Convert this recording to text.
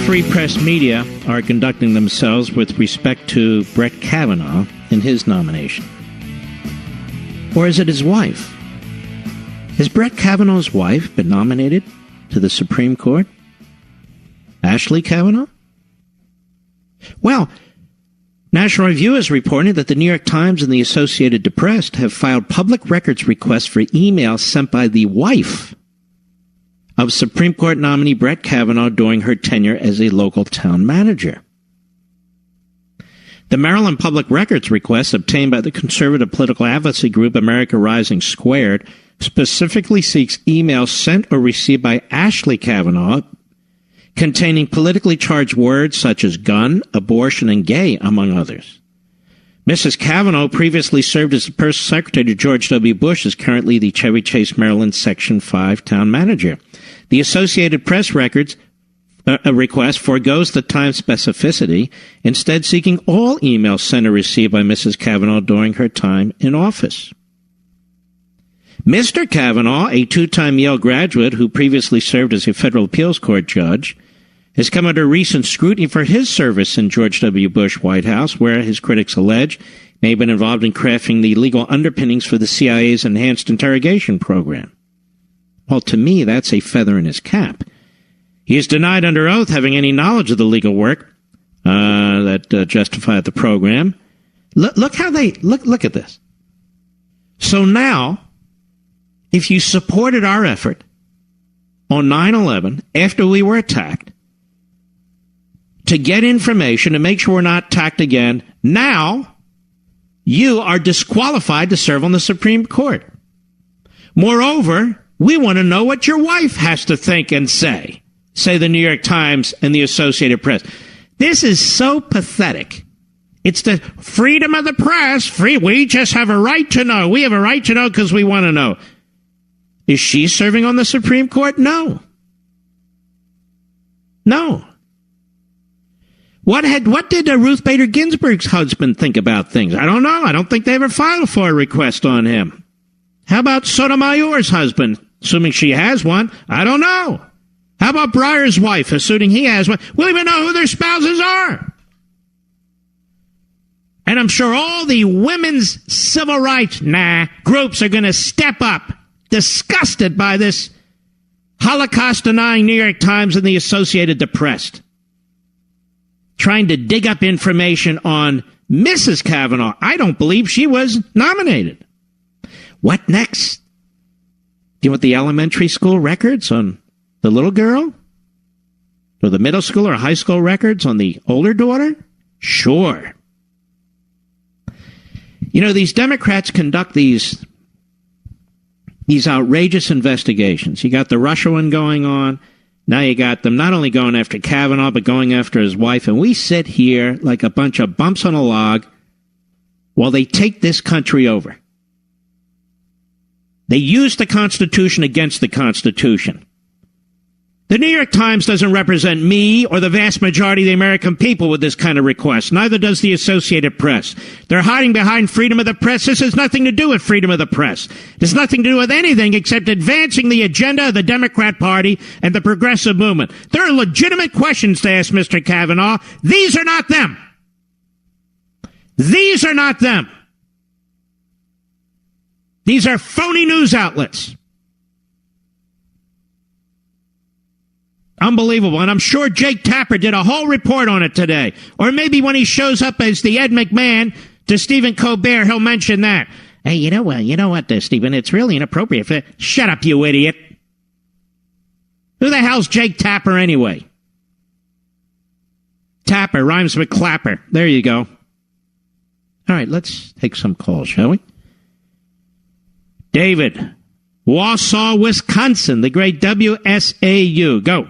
free press media are conducting themselves with respect to Brett Kavanaugh and his nomination? Or is it his wife? Has Brett Kavanaugh's wife been nominated to the Supreme Court? Ashley Kavanaugh? Well, National Review is reporting that the New York Times and the Associated Press have filed public records requests for emails sent by the wife of Supreme Court nominee Brett Kavanaugh during her tenure as a local town manager. The Maryland public records request obtained by the conservative political advocacy group America Rising Squared specifically seeks emails sent or received by Ashley Kavanaugh containing politically charged words such as gun, abortion, and gay, among others. Mrs. Kavanaugh previously served as the first secretary to George W. Bush, is currently the Chevy Chase, Maryland Section 5 town manager. The Associated Press records request forgoes the time specificity, instead seeking all emails sent or received by Mrs. Kavanaugh during her time in office. Mr. Kavanaugh, a two-time Yale graduate who previously served as a federal appeals court judge, has come under recent scrutiny for his service in George W. Bush White House, where his critics allege may have been involved in crafting the legal underpinnings for the CIA's enhanced interrogation program. Well, to me, that's a feather in his cap. He is denied under oath having any knowledge of the legal work that justified the program. Look how they look at this. So now, if you supported our effort on 9/11 after we were attacked to get information to make sure we're not attacked again, now you are disqualified to serve on the Supreme Court. Moreover, we want to know what your wife has to think and say the New York Times and the Associated Press. This is so pathetic. It's the freedom of the press. We just have a right to know. We have a right to know because we want to know. Is she serving on the Supreme Court? No. No. What did Ruth Bader Ginsburg's husband think about things? I don't know. I don't think they ever filed a FOIA request on him. How about Sotomayor's husband, assuming she has one? I don't know. How about Breyer's wife, assuming he has one? We don't even know who their spouses are. And I'm sure all the women's civil rights groups are going to step up, disgusted by this Holocaust-denying New York Times and the Associated Press, trying to dig up information on Mrs. Kavanaugh. I don't believe she was nominated. What next? Do you want the elementary school records on the little girl? Or the middle school or high school records on the older daughter? Sure. You know, these Democrats conduct these outrageous investigations. You got the Russia one going on. Now you got them not only going after Kavanaugh, but going after his wife. And we sit here like a bunch of bumps on a log while they take this country over. They use the Constitution against the Constitution. The New York Times doesn't represent me or the vast majority of the American people with this kind of request. Neither does the Associated Press. They're hiding behind freedom of the press. This has nothing to do with freedom of the press. It has nothing to do with anything except advancing the agenda of the Democrat Party and the progressive movement. There are legitimate questions to ask Mr. Kavanaugh. These are not them. These are not them. These are phony news outlets. Unbelievable. And I'm sure Jake Tapper did a whole report on it today. Or maybe when he shows up as the Ed McMahon to Stephen Colbert, he'll mention that. Hey, you know what, Stephen? It's really inappropriate. Shut up, you idiot. Who the hell's Jake Tapper anyway? Tapper rhymes with clapper. There you go. All right, let's take some calls, shall we? David, Wausau, Wisconsin, the great WSAU. Go.